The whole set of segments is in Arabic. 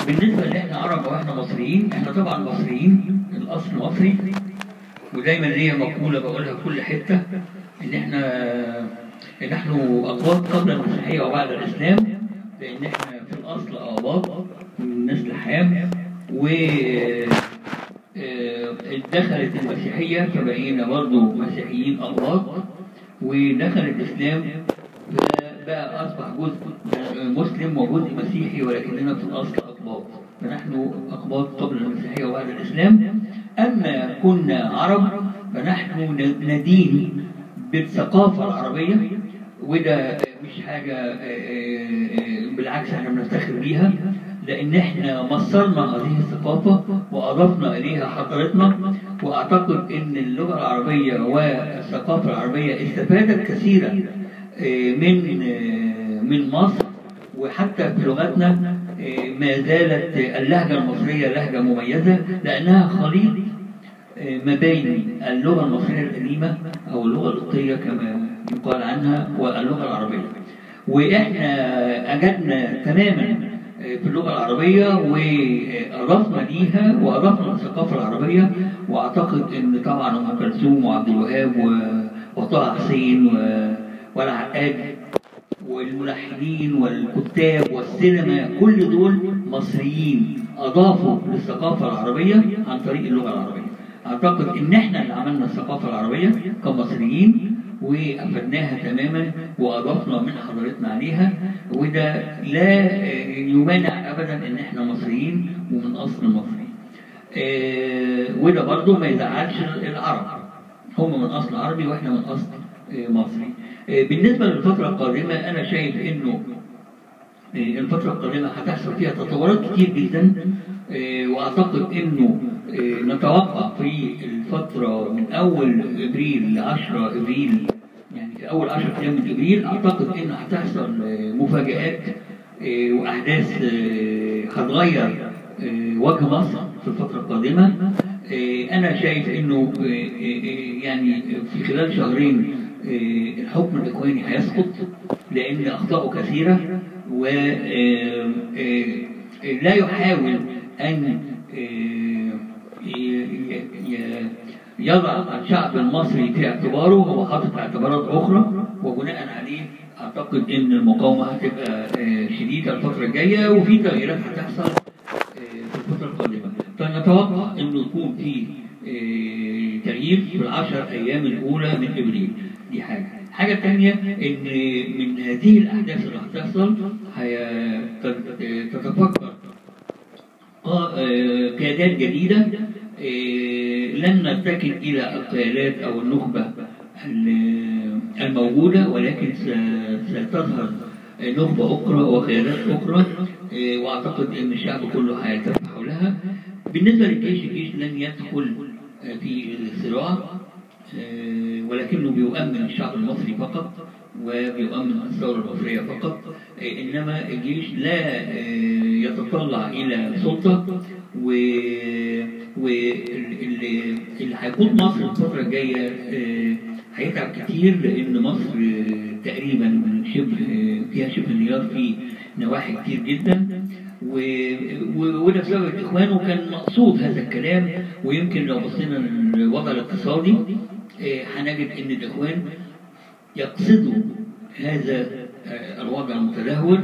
بالنسبه اللي احنا عرب واحنا مصريين، احنا طبعا مصريين، الاصل مصري، ودايما ليا مقوله بقولها في كل حته ان نحن اقباط قبل المسيحيه وبعد الاسلام، لان احنا في الاصل اقباط من نسل حام، و دخلت المسيحيه فبقينا برضه مسيحيين اقباط، ودخل الاسلام بقى اصبح جزء مسلم وجزء مسيحي، ولكننا في الاصل اقباط، فنحن اقباط قبل المسيحيه وبعد الاسلام. اما كنا عرب فنحن ندين بالثقافه العربيه، وده مش حاجه بالعكس احنا بنفتخر بيها، لان احنا مصرنا هذه الثقافه واضفنا اليها حضارتنا، واعتقد ان اللغه العربيه والثقافه العربيه استفادت كثيرا من مصر، وحتى في لغتنا ما زالت اللهجه المصريه لهجه مميزه، لانها خليط ما بين اللغه المصريه القديمه او اللغه القبطيه كما يقال عنها واللغه العربيه. واحنا اجدنا تماما في اللغه العربيه واضفنا ليها واضفنا الثقافه العربيه، واعتقد ان طبعا ام كلثوم وعبد الوهاب وطه حسين والعقاد والملحنين والكتاب والسينما كل دول مصريين اضافوا للثقافه العربيه عن طريق اللغه العربيه. اعتقد ان احنا اللي عملنا الثقافه العربيه كمصريين وافدناها تماما واضفنا من حضارتنا عليها، وده لا يمانع ابدا ان احنا مصريين ومن اصل مصري. وده برضه ما يزعلش العرب، هم من اصل عربي واحنا من اصل مصري. بالنسبه للفتره القادمه انا شايف انه الفتره القادمه هتحصل فيها تطورات كتير جدا، واعتقد انه نتوقع في الفتره من اول ابريل ل 10 ابريل، يعني في اول 10 ايام من ابريل اعتقد انه هتحصل مفاجآت واحداث هتغير وجه مصر في الفتره القادمه. انا شايف انه يعني في خلال شهرين الحكم الاخواني هيسقط، لان اخطاؤه كثيره، ولا يحاول ان يضع الشعب المصري في اعتباره، هو حاطط اعتبارات اخرى، وبناء عليه اعتقد ان المقاومه هتبقى شديده الفتره الجايه، وفي تغييرات هتحصل في الفتره القادمه. فنتوقع انه يكون في تغيير في العشر ايام الاولى من ابريل. دي حاجه ثانيه، ان من هذه الاحداث اللي هتحصل تتفكر قيادات جديده لن نتكل الى القيادات او النخبه الموجوده، ولكن ستظهر نخبه اخرى وقيادات اخرى، واعتقد ان الشعب كله هيلتف حولها. بالنسبه للجيش، الجيش لن يدخل في صراع، ولكنه بيؤمن الشعب المصري فقط وبيؤمن الثوره المصريه فقط، انما الجيش لا يتطلع الى سلطه. واللي هيكون مصر الفتره الجايه هيتعب كتير، لان مصر تقريبا فيها شبه انهيار في نواحي كتير جدا، وده بسبب الاخوان، وكان مقصود هذا الكلام. ويمكن لو بصينا للوضع الاقتصادي هنجد ان الاخوان يقصدوا هذا الوضع المتدهور،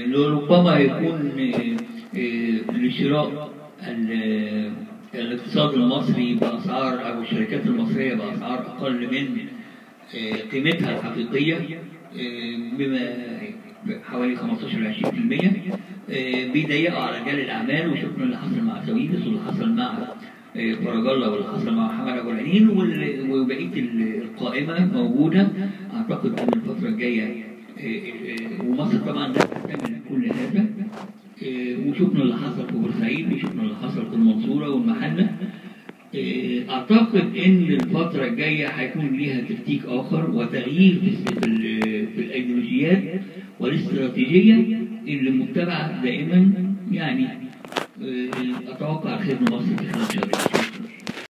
لربما يكون لشراء الاقتصاد المصري باسعار، او الشركات المصريه باسعار اقل من قيمتها الحقيقيه بما حوالي 15 ل 20%، بيضيقوا على رجال الاعمال. وشفنا اللي حصل مع سويدس، واللي حصل مع فرج الله، واللي حصل مع محمد ابو العينين، وبقيه القائمه موجوده. اعتقد ان الفتره الجايه ومصر طبعا لا تحتمل كل هذا، وشفنا اللي حصل في بورسعيد، وشفنا اللي حصل في المنصوره والمحله. اعتقد ان الفتره الجايه هيكون ليها تكتيك اخر وتغيير في الايديولوجيات والاستراتيجيه اللي متبعه دائما. يعني اتوقع خير لمصر في خلال شهرين.